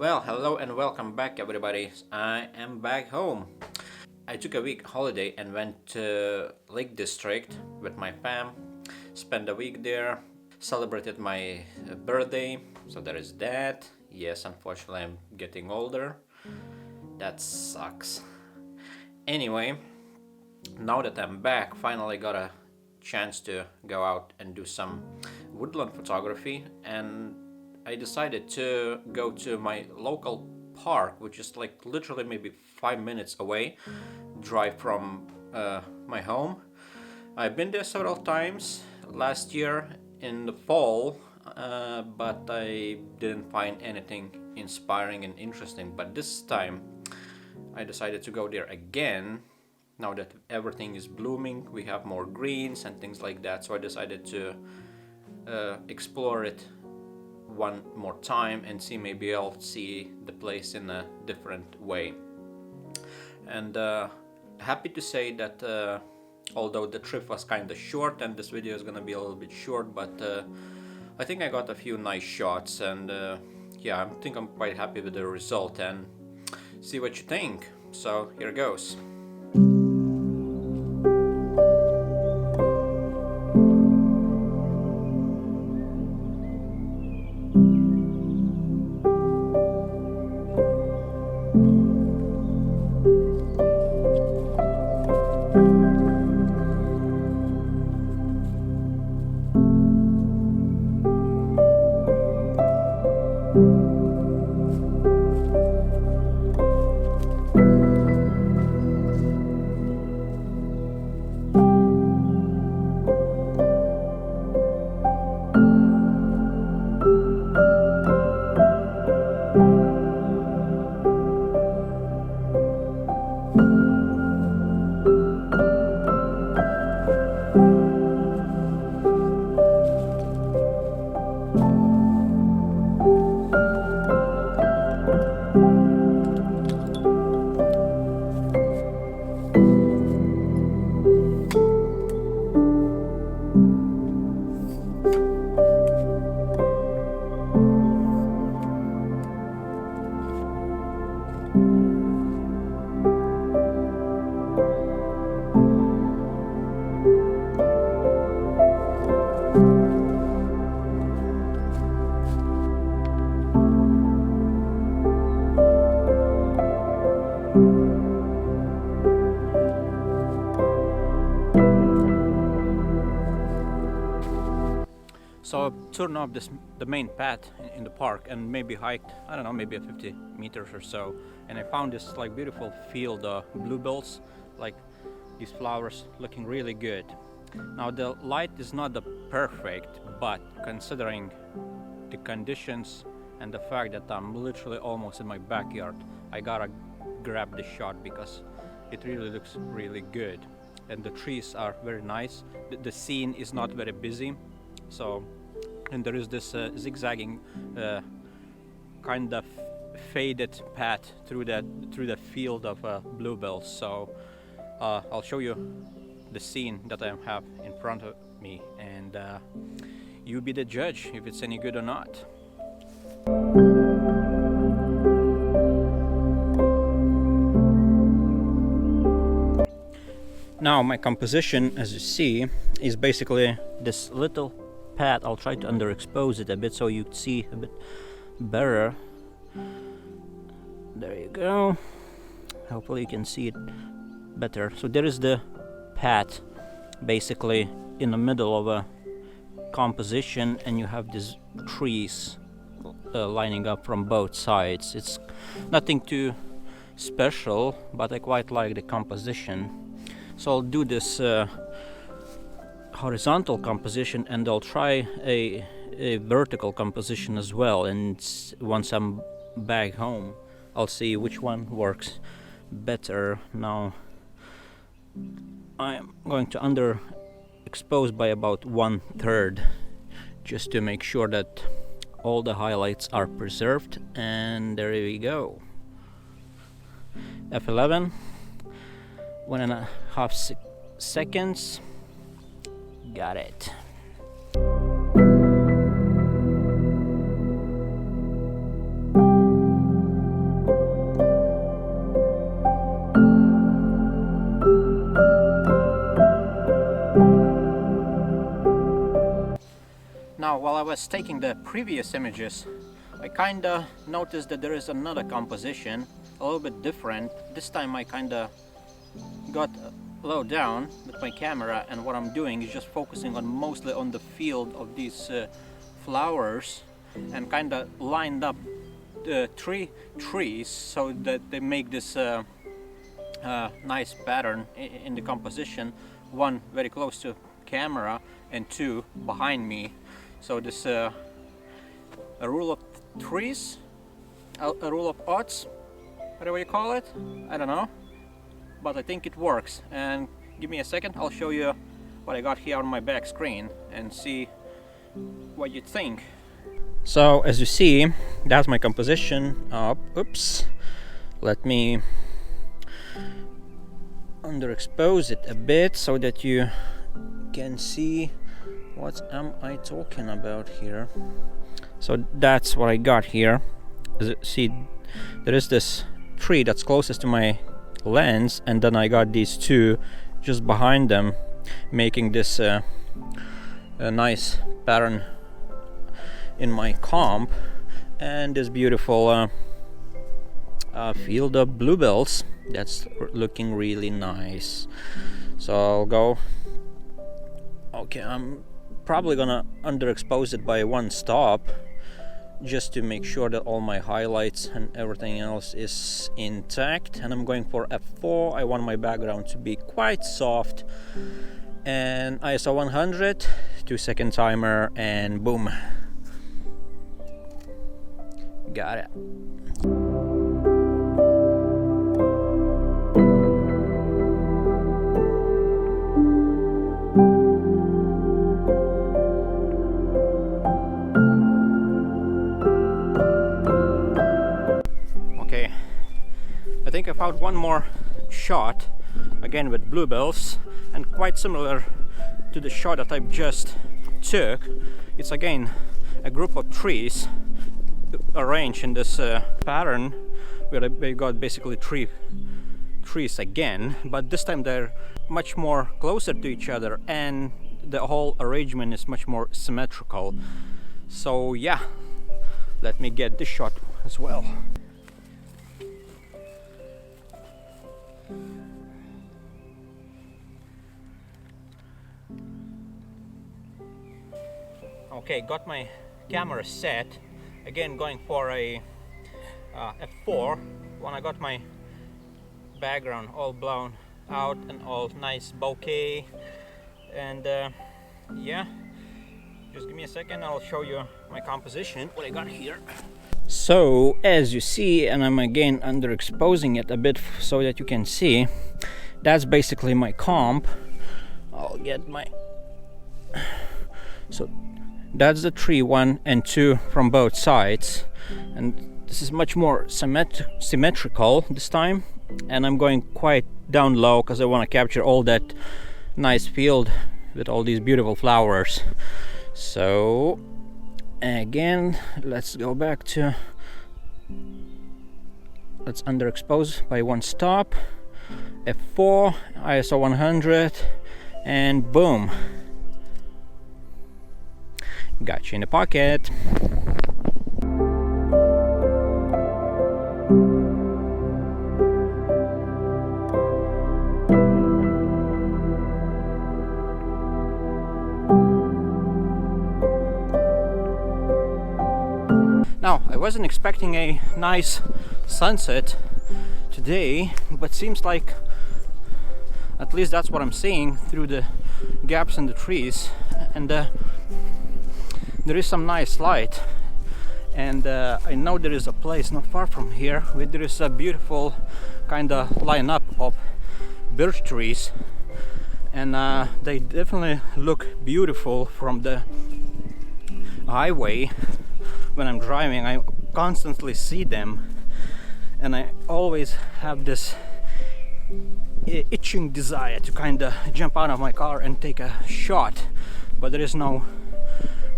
Well, hello and welcome back, everybody. I am back home. I took a week holiday and went to Lake District with my fam. Spent a week there. Celebrated my birthday. So there is that. Yes, unfortunately, I'm getting older. That sucks. Anyway, now that I'm back, finally got a chance to go out and do some woodland photography, and I decided to go to my local park, which is like literally maybe 5 minutes away, drive from my home. I've been there several times last year in the fall, but I didn't find anything inspiring and interesting. But this time I decided to go there again. Now that everything is blooming, we have more greens and things like that, so I decided to explore it one more time and see, maybe I'll see the place in a different way. And happy to say that although the trip was kind of short and this video is gonna be a little bit short, but I think I got a few nice shots, and yeah, I think I'm quite happy with the result, and see what you think. So here goes. So I turned off the main path in the park and maybe hiked, I don't know, maybe 50 meters or so, and I found this like beautiful field of bluebells, like these flowers looking really good. Now the light is not the perfect, but considering the conditions and the fact that I'm literally almost in my backyard, I gotta grab the shot because it really looks really good. And the trees are very nice. The scene is not very busy, so, and there is this zigzagging kind of faded path through the field of bluebells. So I'll show you the scene that I have in front of me, and you be the judge if it's any good or not. Now my composition, as you see, is basically this little path. I'll try to underexpose it a bit so you see a bit better. There you go. Hopefully you can see it better. So there is the path basically in the middle of a composition, and you have these trees lining up from both sides. It's nothing too special, but I quite like the composition. So I'll do this horizontal composition, and I'll try a vertical composition as well, and once I'm back home I'll see which one works better. Now I'm going to underexpose by about 1/3 just to make sure that all the highlights are preserved, and there we go. F11, 1.5 seconds. Got it. was taking the previous images, I kinda noticed that there is another composition, a little bit different. This time I kinda got low down with my camera, and what I'm doing is just focusing on mostly on the field of these flowers, and kinda lined up the trees so that they make this nice pattern in the composition, one very close to camera and two behind me. So this a rule of threes, a rule of odds, whatever you call it, I don't know, but I think it works. And give me a second, I'll show you what I got here on my back screen and see what you think. So as you see, that's my composition. Oops, let me underexpose it a bit so that you can see what am I talking about here. So that's what I got here. As you see, there is this tree that's closest to my lens, and then I got these two just behind them, making this a nice pattern in my comp, and this beautiful field of bluebells that's looking really nice. So I'll go, okay, I'm probably gonna underexpose it by one stop just to make sure that all my highlights and everything else is intact, and I'm going for f4. I want my background to be quite soft, and ISO 100, 2-second timer, and boom, got it. Okay, I think I found one more shot, again with bluebells, and quite similar to the shot that I just took. It's again a group of trees arranged in this pattern where we got basically three trees again, but this time they're much more closer to each other and the whole arrangement is much more symmetrical. So yeah, let me get this shot as well. Okay, got my camera set. Again, going for a f4 when I got my background all blown out and all nice bokeh. And yeah, just give me a second, I'll show you my composition, what I got here. So as you see, and I'm again underexposing it a bit so that you can see, that's basically my comp. I'll get my, so that's the tree 1 and 2 from both sides, and this is much more symmetrical this time, and I'm going quite down low because I want to capture all that nice field with all these beautiful flowers. So again, let's go back to, let's underexpose by one stop, f4, ISO 100, and boom, got you in the pocket. Now, I wasn't expecting a nice sunset today, but seems like at least that's what I'm seeing through the gaps in the trees, and there is some nice light, and I know there is a place not far from here where there is a beautiful kind of lineup of birch trees, and they definitely look beautiful from the highway. When I'm driving, I constantly see them, and I always have this itching desire to kind of jump out of my car and take a shot, but there is no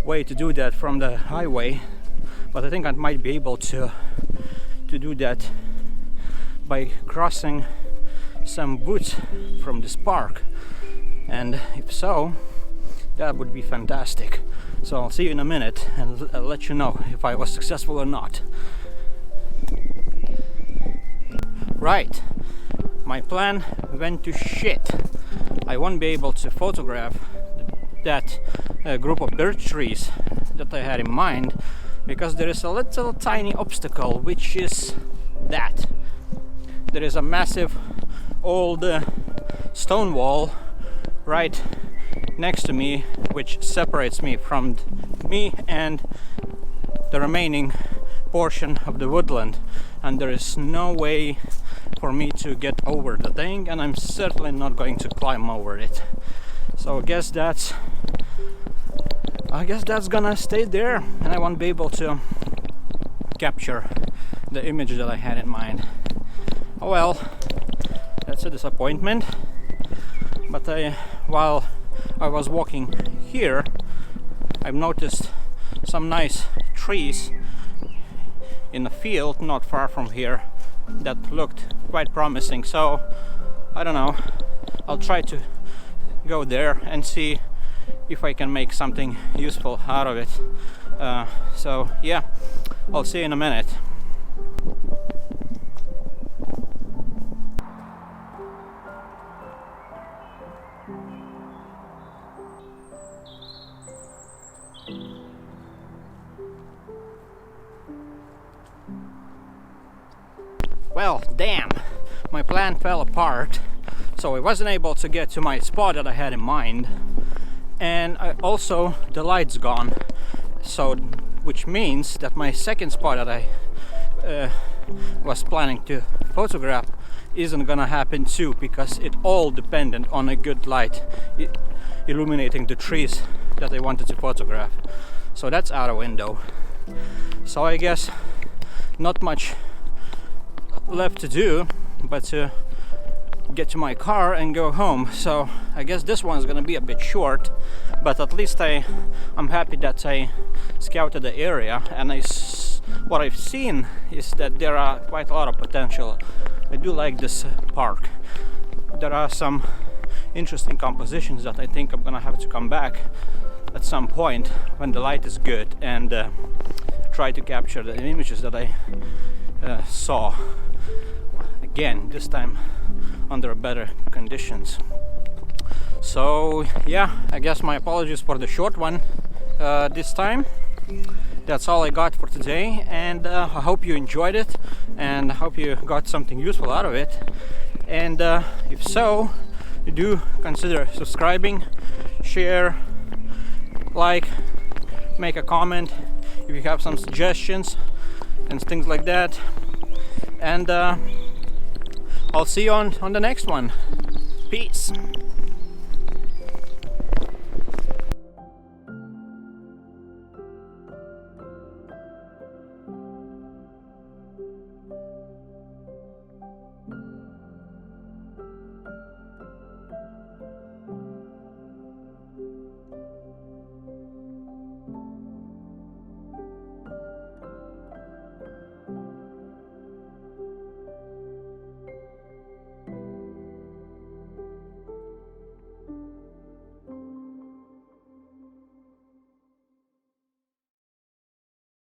way to do that from the highway. But I think I might be able to do that by crossing some woods from this park, and if so, that would be fantastic. So I'll see you in a minute and I'll let you know if I was successful or not. Right, my plan went to shit. I won't be able to photograph that group of birch trees that I had in mind because there is a little tiny obstacle, which is that there is a massive old stone wall right next to me, which separates me from me and the remaining portion of the woodland, and there is no way for me to get over the thing, and I'm certainly not going to climb over it. So I guess that's gonna stay there, and I won't be able to capture the image that I had in mind. Oh well, that's a disappointment. But while I was walking here, I've noticed some nice trees in a field not far from here that looked quite promising. So I don't know, I'll try to go there and see if I can make something useful out of it. So yeah, I'll see you in a minute. Well, damn, my plan fell apart, so I wasn't able to get to my spot that I had in mind, and also the light's gone, so which means that my second spot that I was planning to photograph isn't gonna happen too, because it all depended on a good light illuminating the trees that I wanted to photograph. So that's out of window. So I guess not much left to do but to get to my car and go home. So I guess this one's gonna be a bit short, but at least I'm happy that I scouted the area, and what I've seen is that there are quite a lot of potential. I do like this park. There are some interesting compositions that I think I'm gonna have to come back at some point when the light is good and try to capture the images that I saw again, this time under better conditions. So yeah, I guess my apologies for the short one this time. That's all I got for today, and I hope you enjoyed it and I hope you got something useful out of it. And if so, do consider subscribing, share, like, make a comment if you have some suggestions and things like that. And I'll see you on the next one. Peace.